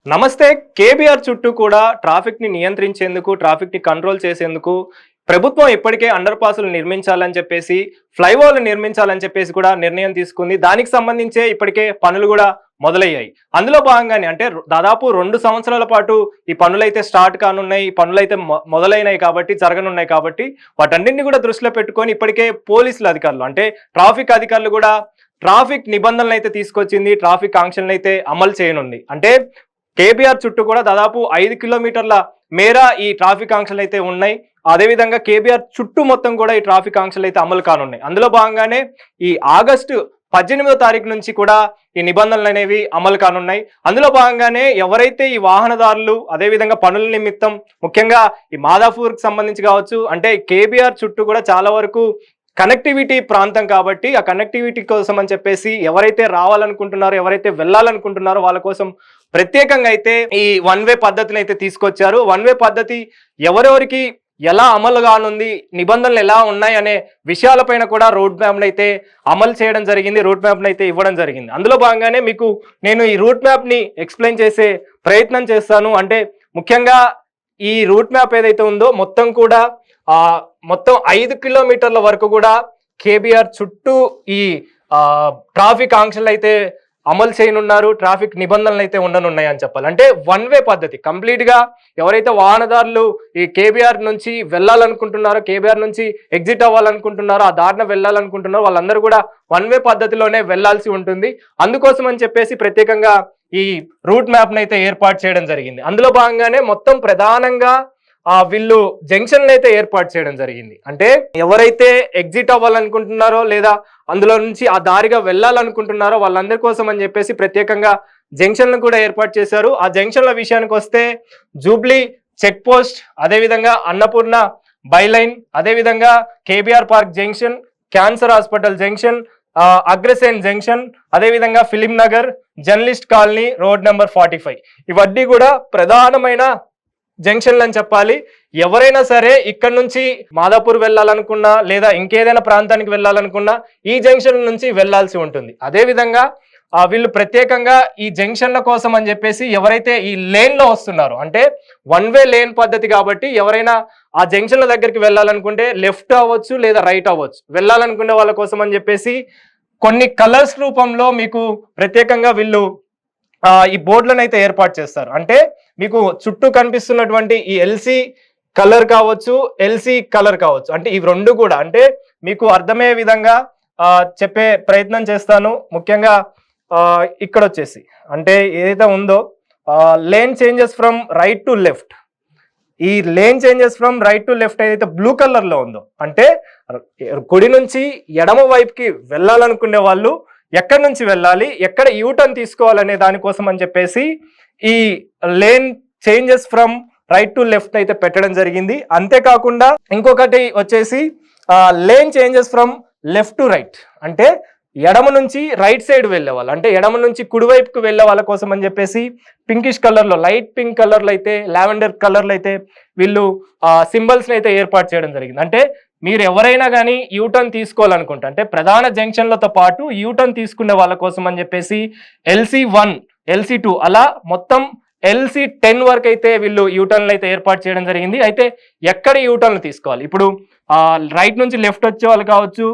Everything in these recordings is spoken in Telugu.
నమస్తే. కేబీఆర్ చుట్టూ కూడా ట్రాఫిక్‌ని నియంత్రించేందుకు, ట్రాఫిక్‌ని కంట్రోల్ చేసేందుకు ప్రభుత్వం ఇప్పటికే అండర్ పాస్‌లు నిర్మించాలని చెప్పేసి, ఫ్లైఓవర్‌లు నిర్మించాలని చెప్పేసి కూడా నిర్ణయం తీసుకుంది. దానికి సంబంధించే ఇప్పటికే పనులు గూడా మొదలయ్యాయి. అందులో భాగంగానే అంటే దాదాపు 2 సంవత్సరాల పాటు ఈ పనులైతే స్టార్ట్ కానున్నాయి. ఈ పనులైతే మొదలైనాయి కాబట్టి, జరగనున్నాయి కాబట్టి, వాటన్నిటిని కూడా దృష్టిలో పెట్టుకొని ఇప్పటికే పోలీసుల అధికారులు అంటే ట్రాఫిక్ అధికారులు కూడా ట్రాఫిక్ నిబంధనలైతే తీసుకొచ్చింది. ట్రాఫిక్ ఆంక్షలనైతే అమలు చేయనుంది. అంటే కేబీఆర్ చుట్టూ కూడా దాదాపు 5 కిలోమీటర్ల మేర ఈ ట్రాఫిక్ ఆంక్షలు అయితే ఉన్నాయి. అదేవిధంగా కేబీఆర్ చుట్టూ మొత్తం కూడా ఈ ట్రాఫిక్ ఆంక్షలు అయితే అమలు కానున్నాయి. అందులో భాగంగానే ఈ ఆగస్టు 18వ తారీఖు నుంచి కూడా ఈ నిబంధనలు అనేవి అమలు కానున్నాయి. అందులో భాగంగానే ఎవరైతే ఈ వాహనదారులు అదేవిధంగా పనుల నిమిత్తం ముఖ్యంగా ఈ మాదాపూర్కి సంబంధించి కావచ్చు, అంటే కేబీఆర్ చుట్టూ కూడా చాలా వరకు కనెక్టివిటీ ప్రాంతం కాబట్టి ఆ కనెక్టివిటీ కోసం అని చెప్పేసి ఎవరైతే రావాలనుకుంటున్నారో, ఎవరైతే వెళ్ళాలనుకుంటున్నారో వాళ్ళ కోసం ప్రత్యేకంగా అయితే ఈ వన్ వే పద్ధతిని అయితే తీసుకొచ్చారు. వన్ వే పద్ధతి ఎవరెవరికి ఎలా అమలు కానుంది, నిబంధనలు ఎలా ఉన్నాయి అనే విషయాలపైన కూడా రోడ్ మ్యాప్ని అయితే అమలు చేయడం జరిగింది. రూట్ మ్యాప్ని అయితే ఇవ్వడం జరిగింది. అందులో భాగంగానే మీకు నేను ఈ రూట్ మ్యాప్ని ఎక్స్ప్లెయిన్ చేసే ప్రయత్నం చేస్తాను. అంటే ముఖ్యంగా ఈ రూట్ మ్యాప్ ఏదైతే ఉందో మొత్తం కూడా మొత్తం 5 కిలోమీటర్ల వరకు కూడా కేబీఆర్ చుట్టూ ఈ ట్రాఫిక్ ఆంక్షలు అయితే అమలు చేయనున్నారు. ట్రాఫిక్ నిబంధనలు అయితే ఉండనున్నాయి అని చెప్పాలి. అంటే వన్ వే పద్ధతి కంప్లీట్ గా ఎవరైతే వాహనదారులు ఈ కేబీఆర్ నుంచి వెళ్ళాలనుకుంటున్నారో, కేబీఆర్ నుంచి ఎగ్జిట్ అవ్వాలనుకుంటున్నారో, ఆ దారిన వెళ్ళాలనుకుంటున్నారో వాళ్ళందరూ కూడా వన్ వే పద్ధతిలోనే వెళ్లాల్సి ఉంటుంది. అందుకోసం అని చెప్పేసి ప్రత్యేకంగా ఈ రూట్ మ్యాప్ అయితే ఏర్పాటు చేయడం జరిగింది. అందులో భాగంగానే మొత్తం ప్రధానంగా వీళ్ళు జంక్షన్లు అయితే ఏర్పాటు చేయడం జరిగింది. అంటే ఎవరైతే ఎగ్జిట్ అవ్వాలనుకుంటున్నారో లేదా అందులో నుంచి ఆ దారిగా వెళ్ళాలనుకుంటున్నారో వాళ్ళందరి కోసం అని చెప్పేసి ప్రత్యేకంగా జంక్షన్లు కూడా ఏర్పాటు చేశారు. ఆ జంక్షన్ల విషయానికి వస్తే జూబ్లీ చెక్ పోస్ట్, అదేవిధంగా అన్నపూర్ణ బైలైన్, అదేవిధంగా KBR park junction, cancer hospital junction, Agrasen junction, అదేవిధంగా film Nagar, journalist colony, road number 45 ఇవన్నీ కూడా ప్రధానమైన జంక్షన్లు అని చెప్పాలి. ఎవరైనా సరే ఇక్కడ నుంచి మాదాపూర్ వెళ్ళాలనుకున్నా లేదా ఇంకేదైనా ప్రాంతానికి వెళ్ళాలనుకున్నా ఈ జంక్షన్ నుంచి వెళ్లాల్సి ఉంటుంది. అదేవిధంగా వీళ్ళు ప్రత్యేకంగా ఈ జంక్షన్ల కోసం అని చెప్పేసి ఎవరైతే ఈ లేన్ లో వస్తున్నారో, అంటే వన్ వే లేన్ పద్ధతి కాబట్టి ఎవరైనా ఆ జంక్షన్ల దగ్గరికి వెళ్ళాలనుకుంటే లెఫ్ట్ అవ్వచ్చు లేదా రైట్ అవ్వచ్చు. వెళ్ళాలనుకునే వాళ్ళ కోసం అని చెప్పేసి కొన్ని కలర్స్ రూపంలో మీకు ప్రత్యేకంగా వీళ్ళు ఈ బోర్డులను అయితే ఏర్పాటు చేస్తారు. అంటే మీకు చుట్టూ కనిపిస్తున్నటువంటి ఈ ఎల్సీ కలర్ కావచ్చు, ఎల్సీ కలర్ కావచ్చు, అంటే ఇవి రెండు కూడా అంటే మీకు అర్థమయ్యే విధంగా చెప్పే ప్రయత్నం చేస్తాను. ముఖ్యంగా ఇక్కడ వచ్చేసి అంటే ఏదైతే ఉందో lane changes from right to left, ఈ lane changes from right to left ఏదైతే బ్లూ కలర్ లో ఉందో అంటే కుడి నుంచి ఎడమ వైపుకి వెళ్ళాలనుకునే వాళ్ళు ఎక్కడి నుంచి వెళ్ళాలి, ఎక్కడ యూటర్న్ తీసుకోవాలనే దానికోసం అని చెప్పేసి ఈ lane changes from right to left అయితే పెట్టడం జరిగింది. అంతేకాకుండా ఇంకొకటి వచ్చేసి lane changes from left to right, అంటే ఎడమ నుంచి రైట్ సైడ్ వెళ్ళే వాళ్ళు, అంటే ఎడమ నుంచి కుడివైపుకు వెళ్ళే వాళ్ళ కోసం అని చెప్పేసి పింకిష్ కలర్ లో, లైట్ పింక్ కలర్లో అయితే, లావెండర్ కలర్లో అయితే వీళ్ళు సింబల్స్ అయితే ఏర్పాటు చేయడం జరిగింది. అంటే మీరు ఎవరైనా కానీ యూటర్న్ తీసుకోవాలనుకుంటే, అంటే ప్రధాన జంక్షన్లతో పాటు యూటర్న్ తీసుకునే వాళ్ళ కోసం అని చెప్పేసి LC1, LC2 అలా మొత్తం LC10 వరకు అయితే వీళ్ళు యూటర్న్లు అయితే ఏర్పాటు చేయడం జరిగింది. అయితే ఎక్కడ యూటర్న్లు తీసుకోవాలి, ఇప్పుడు రైట్ నుంచి లెఫ్ట్ వచ్చే వాళ్ళు కావచ్చు,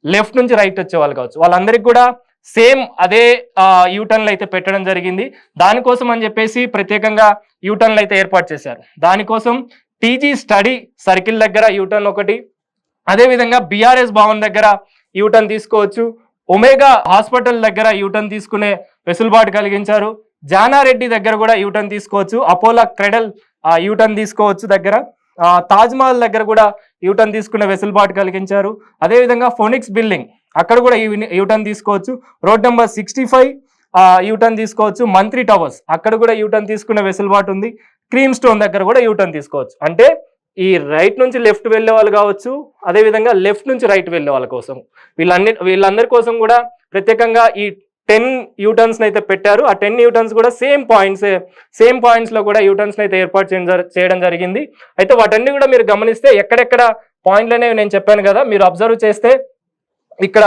లెఫ్ట్ నుంచి రైట్ వచ్చే వాళ్ళు కావచ్చు, వాళ్ళందరికీ కూడా సేమ్ అదే యూటర్న్లు అయితే పెట్టడం జరిగింది. దానికోసం అని చెప్పేసి ప్రత్యేకంగా యూటర్న్లు అయితే ఏర్పాటు చేశారు. దానికోసం టీజీ స్టడీ సర్కిల్ దగ్గర యూటర్న్ ఒకటి, అదేవిధంగా BRS భవన్ దగ్గర యూటర్న్ తీసుకోవచ్చు, ఒమేగా హాస్పిటల్ దగ్గర యూటర్న్ తీసుకునే వెసులుబాటు కలిగించారు, జానారెడ్డి దగ్గర కూడా యూటర్న్ తీసుకోవచ్చు, అపోలో క్రెడల్ యూటర్న్ తీసుకోవచ్చు దగ్గర, తాజ్ మహల్ దగ్గర కూడా యూటర్న్ తీసుకునే వెసులుబాటు కలిగించారు. అదేవిధంగా ఫోనిక్స్ బిల్డింగ్ అక్కడ కూడా యూటర్న్ తీసుకోవచ్చు, రోడ్ నెంబర్ 65 యూటర్న్ తీసుకోవచ్చు, మంత్రి టవర్స్ అక్కడ కూడా యూటర్న్ తీసుకునే వెసులుబాటు ఉంది, క్రీమ్ స్టోన్ దగ్గర కూడా యూటర్న్ తీసుకోవచ్చు. అంటే ఈ రైట్ నుంచి లెఫ్ట్ వెళ్ళే వాళ్ళు కావచ్చు, అదేవిధంగా లెఫ్ట్ నుంచి రైట్ వెళ్ళే వాళ్ళ కోసం వీళ్ళందరి కోసం కూడా ప్రత్యేకంగా ఈ 10 యూటర్న్స్ అయితే పెట్టారు. ఆ 10 యూటర్న్స్ కూడా సేమ్ పాయింట్స్ లో కూడా యూటర్న్స్ అయితే ఏర్పాటు చేయడం జరిగింది. అయితే వాటన్ని కూడా మీరు గమనిస్తే ఎక్కడెక్కడ పాయింట్లు అనేవి నేను చెప్పాను కదా, మీరు అబ్జర్వ్ చేస్తే ఇక్కడ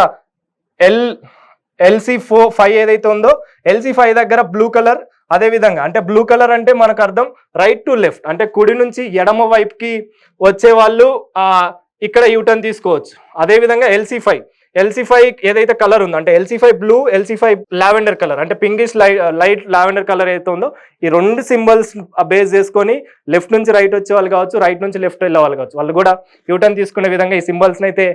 LC5 ఏదైతే ఉందో LC5 దగ్గర బ్లూ కలర్, అదేవిధంగా అంటే బ్లూ కలర్ అంటే మనకు అర్థం రైట్ టు లెఫ్ట్, అంటే కుడి నుంచి ఎడమ వైపుకి వచ్చే వాళ్ళు ఇక్కడ యూటర్న్ తీసుకోవచ్చు. అదేవిధంగా ఎల్సీ5 ఏదైతే కలర్ ఉందో అంటే ఎల్సీ5 బ్లూ, ఎల్సీ5 లావెండర్ కలర్ అంటే పింగిష్ లైట్ లావెండర్ కలర్ అయితే ఉందో ఈ రెండు సింబల్స్ బేస్ చేసుకొని లెఫ్ట్ నుంచి రైట్ వచ్చే వాళ్ళు కావచ్చు, రైట్ నుంచి లెఫ్ట్ వెళ్ళే వాళ్ళు కావచ్చు, వాళ్ళు కూడా యూటర్న్ తీసుకునే విధంగా ఈ సింబల్స్ అయితే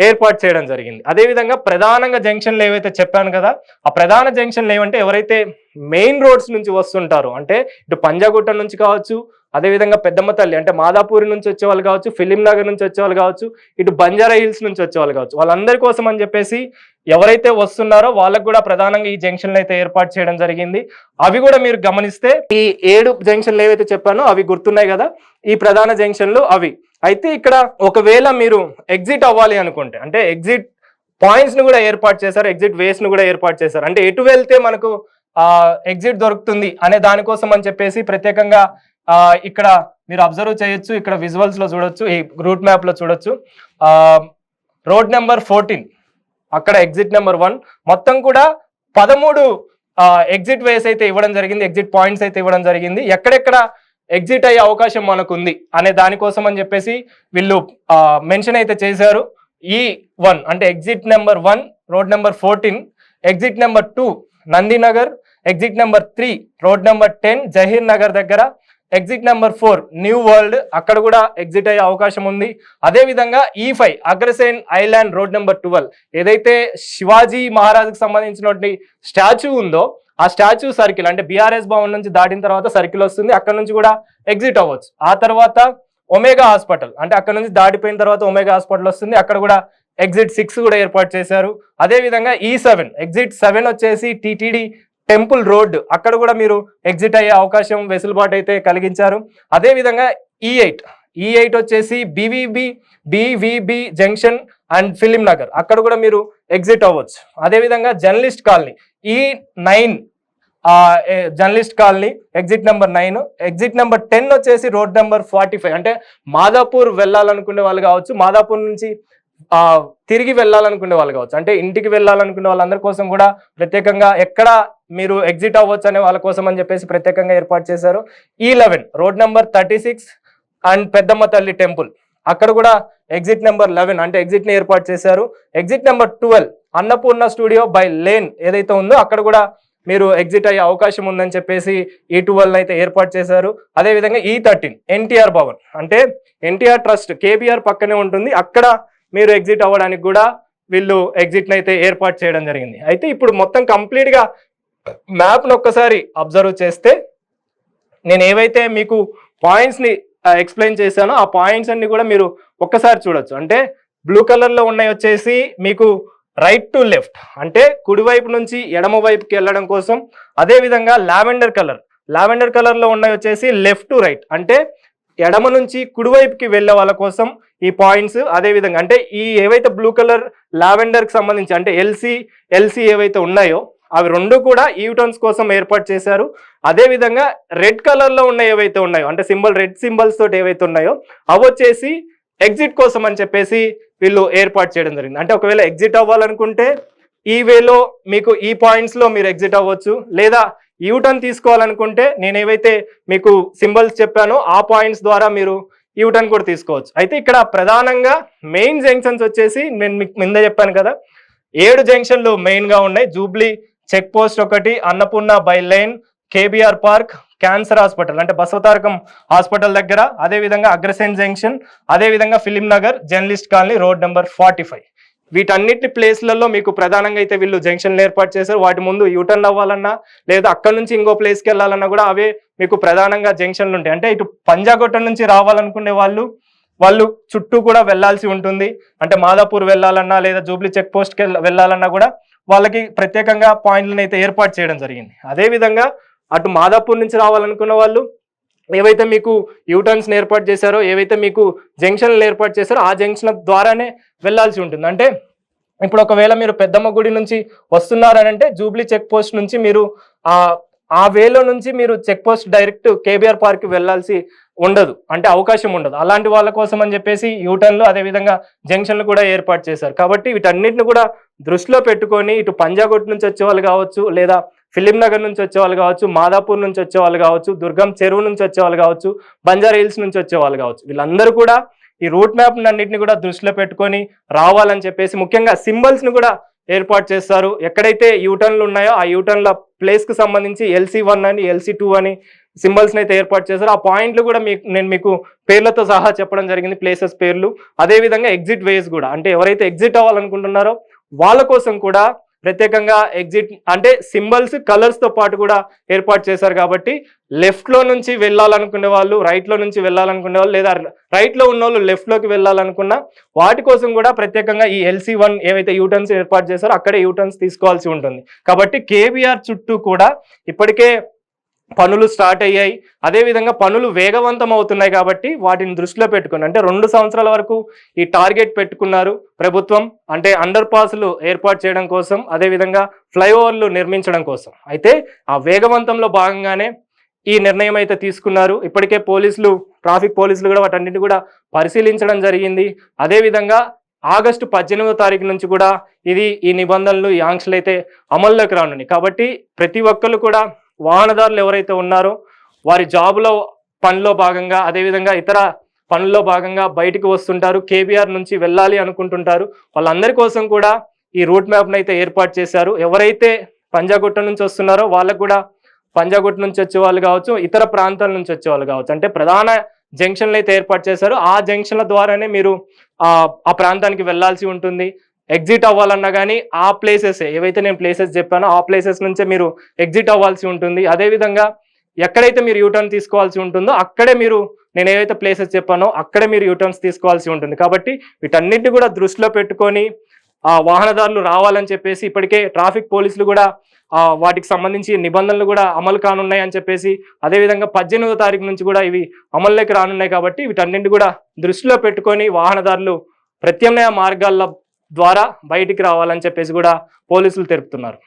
ఏర్పాటు చేయడం జరిగింది. అదేవిధంగా ప్రధానంగా జంక్షన్లు ఏవైతే చెప్పాను కదా, ఆ ప్రధాన జంక్షన్లు ఏమంటే ఎవరైతే మెయిన్ రోడ్స్ నుంచి వస్తుంటారో అంటే ఇటు పంజాగుట్ట నుంచి కావచ్చు, అదేవిధంగా పెద్దమ్మ తల్లి అంటే మాదాపూరి నుంచి వచ్చే వాళ్ళు కావచ్చు, ఫిలిం నగర్ నుంచి వచ్చే వాళ్ళు కావచ్చు, ఇటు బంజారా హిల్స్ నుంచి వచ్చే వాళ్ళు కావచ్చు, వాళ్ళందరి కోసం అని చెప్పేసి ఎవరైతే వస్తున్నారో వాళ్ళకు కూడా ప్రధానంగా ఈ జంక్షన్లు అయితే ఏర్పాటు చేయడం జరిగింది. అవి కూడా మీరు గమనిస్తే ఈ 7 జంక్షన్లు ఏవైతే చెప్పానో అవి గుర్తున్నాయి కదా, ఈ ప్రధాన జంక్షన్లు అవి. అయితే ఇక్కడ ఒకవేళ మీరు ఎగ్జిట్ అవ్వాలి అనుకుంటే అంటే ఎగ్జిట్ పాయింట్స్ ను కూడా ఏర్పాటు చేశారు, ఎగ్జిట్ వేస్ ను కూడా ఏర్పాటు చేశారు. అంటే ఎటు వెళ్తే మనకు ఎగ్జిట్ దొరుకుతుంది అనే దానికోసం అని చెప్పేసి ప్రత్యేకంగా ఇక్కడ మీరు అబ్జర్వ్ చేయొచ్చు. ఇక్కడ విజువల్స్ లో చూడొచ్చు, ఈ రూట్ మ్యాప్ లో చూడొచ్చు. రోడ్ నెంబర్ 14 అక్కడ ఎగ్జిట్ నెంబర్ 1 మొత్తం కూడా 13 ఎగ్జిట్ వేస్ అయితే ఇవ్వడం జరిగింది, ఎగ్జిట్ పాయింట్స్ అయితే ఇవ్వడం జరిగింది. ఎక్కడెక్కడ ఎగ్జిట్ అయ్యే అవకాశం మనకు ఉంది అనే దానికోసం అని చెప్పేసి వీళ్ళు మెన్షన్ అయితే చేశారు. E1 అంటే exit number 1 road number 14, exit number 2 Nandinagar, exit number 3 road number 10 Zaheer Nagar దగ్గర, ఎగ్జిట్ నెంబర్ 4 న్యూ వరల్డ్ అక్కడ కూడా ఎగ్జిట్ అయ్యే అవకాశం ఉంది. అదేవిధంగా E5 Agrasen island road number 12 ఏదైతే శివాజీ మహారాజుకు సంబంధించినటువంటి స్టాచ్యూ ఉందో ఆ స్టాచ్యూ సర్కిల్ అంటే బీఆర్ఎస్ భవన్ నుంచి దాటిన తర్వాత సర్కిల్ వస్తుంది, అక్కడ నుంచి కూడా ఎగ్జిట్ అవ్వచ్చు. ఆ తర్వాత ఒమేగా హాస్పిటల్ అంటే అక్కడ నుంచి దాటిపోయిన తర్వాత ఒమేగా హాస్పిటల్ వస్తుంది, అక్కడ కూడా ఎగ్జిట్ 6 కూడా ఏర్పాటు చేశారు. అదేవిధంగా E7 ఎగ్జిట్ 7 వచ్చేసి టిటిడి టెంపుల్ రోడ్ అక్కడ కూడా మీరు ఎగ్జిట్ అయ్యే అవకాశం వెసులుబాటు అయితే కలిగించారు. అదేవిధంగా E8 వచ్చేసి BVB junction and film Nagar అక్కడ కూడా మీరు ఎగ్జిట్ అవ్వచ్చు. అదేవిధంగా journalist colony E9 journalist colony exit number 9, exit number 10 వచ్చేసి రోడ్ నెంబర్ 45 అంటే మాదాపూర్ వెళ్ళాలనుకునే వాళ్ళు కావచ్చు, మాదాపూర్ నుంచి తిరిగి వెళ్ళాలనుకునే వాళ్ళు కావచ్చు, అంటే ఇంటికి వెళ్ళాలనుకునే వాళ్ళందరి కోసం కూడా ప్రత్యేకంగా ఎక్కడ మీరు ఎగ్జిట్ అవ్వచ్చు అనే వాళ్ళ కోసం అని చెప్పేసి ప్రత్యేకంగా ఏర్పాటు చేశారు. E11 రోడ్ నెంబర్ 36 అండ్ పెద్దమ్మ తల్లి టెంపుల్ అక్కడ కూడా ఎగ్జిట్ నెంబర్ 11 అంటే ఎగ్జిట్ ని ఏర్పాటు చేశారు. Exit number 12 Annapurna studio by lane ఏదైతే ఉందో అక్కడ కూడా మీరు ఎగ్జిట్ అయ్యే అవకాశం ఉందని చెప్పేసి E12 అయితే ఏర్పాటు చేశారు. అదేవిధంగా E13 ఎన్టీఆర్ భవన్ అంటే ఎన్టీఆర్ ట్రస్ట్ కేబీఆర్ పక్కనే ఉంటుంది, అక్కడ మీరు ఎగ్జిట్ అవ్వడానికి కూడా వీళ్ళు ఎగ్జిట్ అయితే ఏర్పాటు చేయడం జరిగింది. అయితే ఇప్పుడు మొత్తం కంప్లీట్ గా మ్యాప్ ను ఒక్కసారి అబ్జర్వ్ చేస్తే నేను ఏవైతే మీకు పాయింట్స్ ని ఎక్స్ప్లెయిన్ చేశానో ఆ పాయింట్స్ అన్ని కూడా మీరు ఒక్కసారి చూడొచ్చు. అంటే బ్లూ కలర్ లో ఉన్నాయి వచ్చేసి మీకు రైట్ టు లెఫ్ట్ అంటే కుడివైపు నుంచి ఎడమ వైపుకి వెళ్ళడం కోసం, అదే విధంగా లావెండర్ కలర్ లో ఉన్నాయి వచ్చేసి లెఫ్ట్ టు రైట్ అంటే ఎడమ నుంచి కుడివైపుకి వెళ్ళే వాళ్ళ కోసం ఈ పాయింట్స్. అదే విధంగా అంటే ఈ ఏవైతే బ్లూ కలర్ లావెండర్ కి సంబంధించి అంటే ఎల్సీ ఏవైతే ఉన్నాయో అవి రెండు కూడా యూటర్న్స్ కోసం ఏర్పాటు చేశారు. అదే విధంగా రెడ్ కలర్ లో ఉన్న ఏవైతే ఉన్నాయో అంటే రెడ్ సింబల్స్ తోటి ఏవైతే ఉన్నాయో అవి వచ్చేసి ఎగ్జిట్ కోసం అని చెప్పేసి వీళ్ళు ఏర్పాటు చేయడం జరిగింది. అంటే ఒకవేళ ఎగ్జిట్ అవ్వాలనుకుంటే ఈ వేలో మీకు ఈ పాయింట్స్ లో మీరు ఎగ్జిట్ అవ్వచ్చు, లేదా యూటర్న్ తీసుకోవాలనుకుంటే నేను ఏవైతే మీకు సింబల్స్ చెప్పానో ఆ పాయింట్స్ ద్వారా మీరు యూటర్న్ కూడా తీసుకోవచ్చు. అయితే ఇక్కడ ప్రధానంగా మెయిన్ జంక్షన్స్ వచ్చేసి నేను మీకు ముందే చెప్పాను కదా 7 జంక్షన్లు మెయిన్ గా ఉన్నాయి. జూబ్లీ చెక్ పోస్ట్ ఒకటి, Annapurna by line, KBR park, cancer hospital అంటే బసవతారకం హాస్పిటల్ దగ్గర, అదే విధంగా అగ్రసేన్ జంక్షన్, అదే విధంగా film Nagar, journalist colony road number 45 వీటన్నిటి ప్లేస్లలో మీకు ప్రధానంగా అయితే వీళ్ళు జంక్షన్లు ఏర్పాటు చేశారు. వాటి ముందు యూటర్న్ అవ్వాలన్నా లేదా అక్కడ నుంచి ఇంకో ప్లేస్కి వెళ్ళాలన్నా కూడా అవే మీకు ప్రధానంగా జంక్షన్లు ఉంటాయి. అంటే ఇటు పంజాగుట్ట నుంచి రావాలనుకునే వాళ్ళు చుట్టూ కూడా వెళ్లాల్సి ఉంటుంది. అంటే మాదాపూర్ వెళ్ళాలన్నా లేదా జూబ్లీ చెక్ పోస్ట్కి వెళ్ళాలన్నా కూడా వాళ్ళకి ప్రత్యేకంగా పాయింట్లను అయితే ఏర్పాటు చేయడం జరిగింది. అదే విధంగా అటు మాదాపూర్ నుంచి రావాలనుకున్న వాళ్ళు ఏవైతే మీకు యూటర్న్స్ ఏర్పాటు చేశారో, ఏవైతే మీకు జంక్షన్లు ఏర్పాటు చేశారో ఆ జంక్షన్ ద్వారానే వెళ్లాల్సి ఉంటుంది. అంటే ఇప్పుడు ఒకవేళ మీరు పెద్దమ్మ గుడి నుంచి వస్తున్నారనంటే జూబ్లీ చెక్ పోస్ట్ నుంచి మీరు ఆ వేలో నుంచి మీరు check post direct KBR Park వెళ్లాల్సి ఉండదు, అంటే అవకాశం ఉండదు. అలాంటి వాళ్ళ కోసం అని చెప్పేసి యూటర్న్లు అదేవిధంగా జంక్షన్లు కూడా ఏర్పాటు చేశారు. కాబట్టి వీటన్నిటిని కూడా దృష్టిలో పెట్టుకొని ఇటు పంజాగుట్ నుంచి వచ్చే వాళ్ళు కావచ్చు లేదా ఫిలిం నగర్ నుంచి వచ్చేవాళ్ళు కావచ్చు, మాదాపూర్ నుంచి వచ్చేవాళ్ళు కావచ్చు, దుర్గం చెరువు నుంచి వచ్చేవాళ్ళు కావచ్చు, బంజారా హిల్స్ నుంచి వచ్చేవాళ్ళు కావచ్చు. వీళ్ళందరూ కూడా ఈ రూట్ మ్యాప్ అన్నింటిని కూడా దృష్టిలో పెట్టుకొని రావాలని చెప్పేసి ముఖ్యంగా సింబల్స్ ని కూడా ఏర్పాటు చేస్తారు. ఎక్కడైతే యూటర్న్లు ఉన్నాయో ఆ యూటర్న్ల ప్లేస్ కు సంబంధించి LC1 అని LC2 అని సింబల్స్ అయితే ఏర్పాటు చేశారు. ఆ పాయింట్లు కూడా నేను మీకు పేర్లతో సహా చెప్పడం జరిగింది, ప్లేసెస్ పేర్లు. అదే విధంగా ఎగ్జిట్ వేస్ కూడా, అంటే ఎవరైతే ఎగ్జిట్ అవ్వాలనుకుంటున్నారో వాళ్ళ కోసం కూడా ప్రత్యేకంగా ఎగ్జిట్ అంటే సింబల్స్ కలర్స్ తో పాటు కూడా ఏర్పాటు చేశారు. కాబట్టి లెఫ్ట్ లో నుంచి వెళ్ళాలనుకునే వాళ్ళు, రైట్ లో నుంచి వెళ్ళాలనుకునే వాళ్ళు, లేదా రైట్ లో ఉన్న వాళ్ళు లెఫ్ట్ లోకి వెళ్ళాలనుకున్నా వాటి కోసం కూడా ప్రత్యేకంగా ఈ LC1 ఏవైతే యూటర్న్స్ ఏర్పాటు చేశారో అక్కడే యూటర్న్స్ తీసుకోవాల్సి ఉంటుంది. కాబట్టి KBR చుట్టూ కూడా ఇప్పటికే పనులు స్టార్ట్ అయ్యాయి. అదేవిధంగా పనులు వేగవంతం అవుతున్నాయి. కాబట్టి వాటిని దృష్టిలో పెట్టుకుని, అంటే 2 సంవత్సరాల వరకు ఈ టార్గెట్ పెట్టుకున్నారు ప్రభుత్వం, అంటే అండర్ పాస్లు ఏర్పాటు చేయడం కోసం, అదేవిధంగా ఫ్లైఓవర్లు నిర్మించడం కోసం. అయితే ఆ వేగవంతంలో భాగంగానే ఈ నిర్ణయం అయితే తీసుకున్నారు. ఇప్పటికే ట్రాఫిక్ పోలీసులు కూడా వాటన్నిటిని కూడా పరిశీలించడం జరిగింది. అదేవిధంగా ఆగస్టు 18వ తారీఖు నుంచి కూడా ఈ నిబంధనలు, ఈ ఆంక్షలు అయితే అమల్లోకి రానున్నాయి. కాబట్టి ప్రతి ఒక్కరు కూడా వాహనదారులు ఎవరైతే ఉన్నారో వారి జాబులో పనిలో భాగంగా, అదేవిధంగా ఇతర పనుల్లో భాగంగా బయటికి వస్తుంటారు, KBR నుంచి వెళ్ళాలి అనుకుంటుంటారు. వాళ్ళందరి కోసం కూడా ఈ రూట్ మ్యాప్ను అయితే ఏర్పాటు చేశారు. ఎవరైతే పంజాగుట్ట నుంచి వస్తున్నారో వాళ్ళకు కూడా పంజాగుట్ట నుంచి వచ్చే వాళ్ళు కావచ్చు, ఇతర ప్రాంతాల నుంచి వచ్చే వాళ్ళు కావచ్చు, అంటే ప్రధాన జంక్షన్లు అయితే ఏర్పాటు చేశారు. ఆ జంక్షన్ల ద్వారానే మీరు ఆ ప్రాంతానికి వెళ్లాల్సి ఉంటుంది. ఎగ్జిట్ అవ్వాలన్నా కానీ ఆ ప్లేసెస్ ఏవైతే నేను ప్లేసెస్ చెప్పానో ఆ ప్లేసెస్ నుంచే మీరు ఎగ్జిట్ అవ్వాల్సి ఉంటుంది. అదేవిధంగా ఎక్కడైతే మీరు యూటర్న్ తీసుకోవాల్సి ఉంటుందో అక్కడే నేను ఏవైతే ప్లేసెస్ చెప్పానో అక్కడే మీరు యూటర్న్స్ తీసుకోవాల్సి ఉంటుంది. కాబట్టి వీటన్నిటిని కూడా దృష్టిలో పెట్టుకొని వాహనదారులు రావాలని చెప్పేసి ఇప్పటికే ట్రాఫిక్ పోలీసులు కూడా వాటికి సంబంధించి నిబంధనలు కూడా అమలు కానున్నాయి అని చెప్పేసి, అదేవిధంగా 18వ తారీఖు నుంచి కూడా ఇవి అమల్లోకి రానున్నాయి. కాబట్టి వీటన్నింటిని కూడా దృష్టిలో పెట్టుకొని వాహనదారులు ప్రత్యామ్నాయ మార్గాల ద్వారా బయటికి రావాలని చెప్పేసి కూడా పోలీసులు తెలుపుతున్నారు.